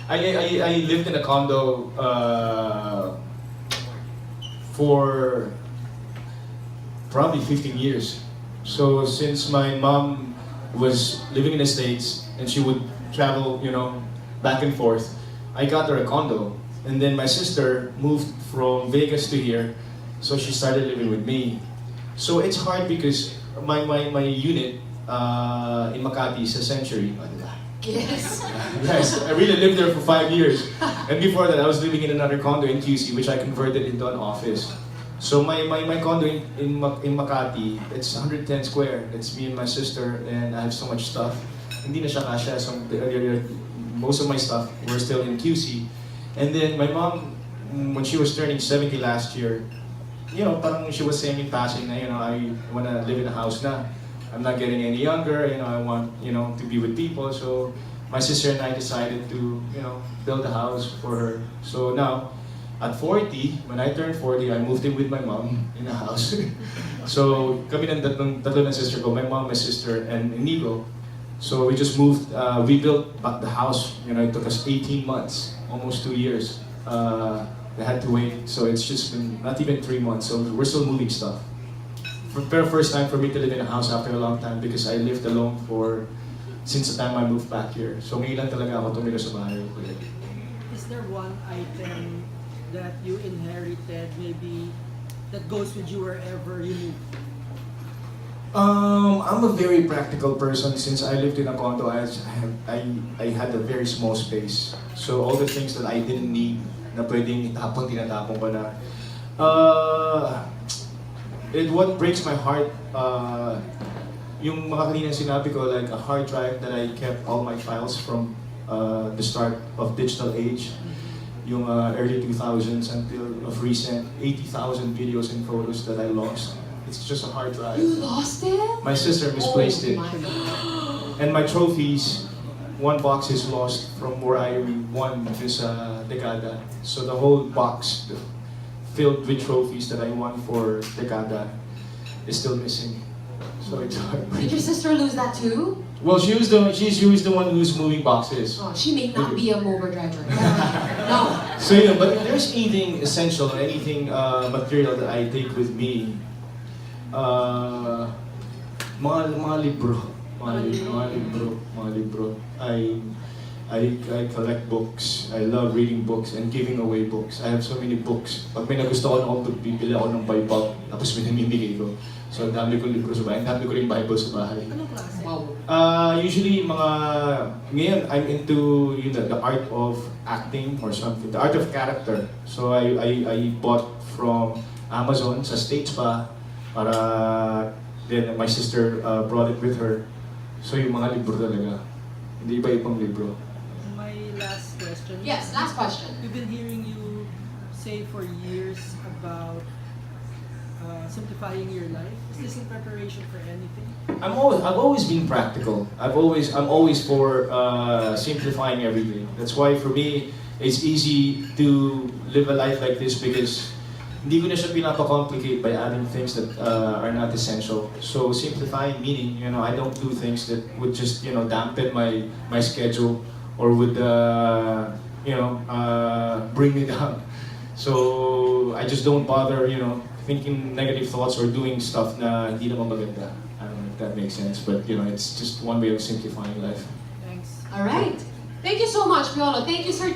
I lived in a condo for probably 15 years. So since my mom was living in the States and she would travel, back and forth, I got her a condo. And then my sister moved from Vegas to here, so she started living with me. So it's hard because my unit in Makati is a century. Yes. Yes, I really lived there for 5 years. And before that, I was living in another condo in QC, which I converted into an office. So my condo in Makati, it's 110 square. It's me and my sister, and I have so much stuff. Hindi na siya kasya. So, most of my stuff were still in QC. And then my mom, when she was turning 70 last year, parang she was saying in passing na, I want to live in a house na. I'm not getting any younger, I want, to be with people. So my sister and I decided to, build a house for her. So now, at 40, when I turned 40, I moved in with my mom in a house. So kami ng tatlo ng sister ko, my mom, my sister, and Inigo. So we just moved, we built back the house. It took us 18 months, almost 2 years. They had to wait, so it's just been not even 3 months. So we're still moving stuff. For the first time for me to live in a house after a long time because I lived alone since the time I moved back here. So ngayon lang talaga ako tumira sa bahay. Is there one item that you inherited, maybe that goes with you wherever you move? I'm a very practical person. Since I lived in a condo, I had a very small space. So all the things that I didn't need na pwedeng itapon, tinatapon ko na. What breaks my heart, yung mga kaninang sinabi ko, like a hard drive that I kept all my files from the start of digital age, yung early 2000s until of recent, 80,000 videos and photos that I lost. It's just a hard drive. You lost it? My sister misplaced it. My God. And my trophies, one box is lost from where I won this dekada. So the whole box filled with trophies that I won for dekada is still missing. So it's Did heartbreaking. your sister lose that too? Well, she's the one who's moving boxes. Oh, she may not be a mover driver. No. So but if there's anything essential or anything material that I take with me, mga libro. I collect books. I love reading books and giving away books. I have so many books. Pag may nagusto ko noon, bibili ako ng Bible, tapos minamimigay ko. So, ang dami kong libro sa bahay. Ang dami ko rin Bible sa bahay. Anong klase? Wow. Usually, ngayon, I'm into the art of acting or something. The art of character. So, I bought from Amazon sa States pa. Then, my sister brought it with her. So, yung mga libro talaga. Hindi iba-ibang libro. My last question. Yes, last question. We've been hearing you say for years about simplifying your life. Is this in preparation for anything? I've always been practical. I'm always for simplifying everything. That's why for me, it's easy to live a life like this because hindi ko na siya pinapa-complicate by adding things that are not essential. So simplifying meaning, I don't do things that would just, dampen my schedule or would, bring me down. So I just don't bother, thinking negative thoughts or doing stuff na hindi naman maganda. I don't know if that makes sense, but it's just one way of simplifying life. Thanks. All right. Thank you so much, Piolo. Thank you, sir.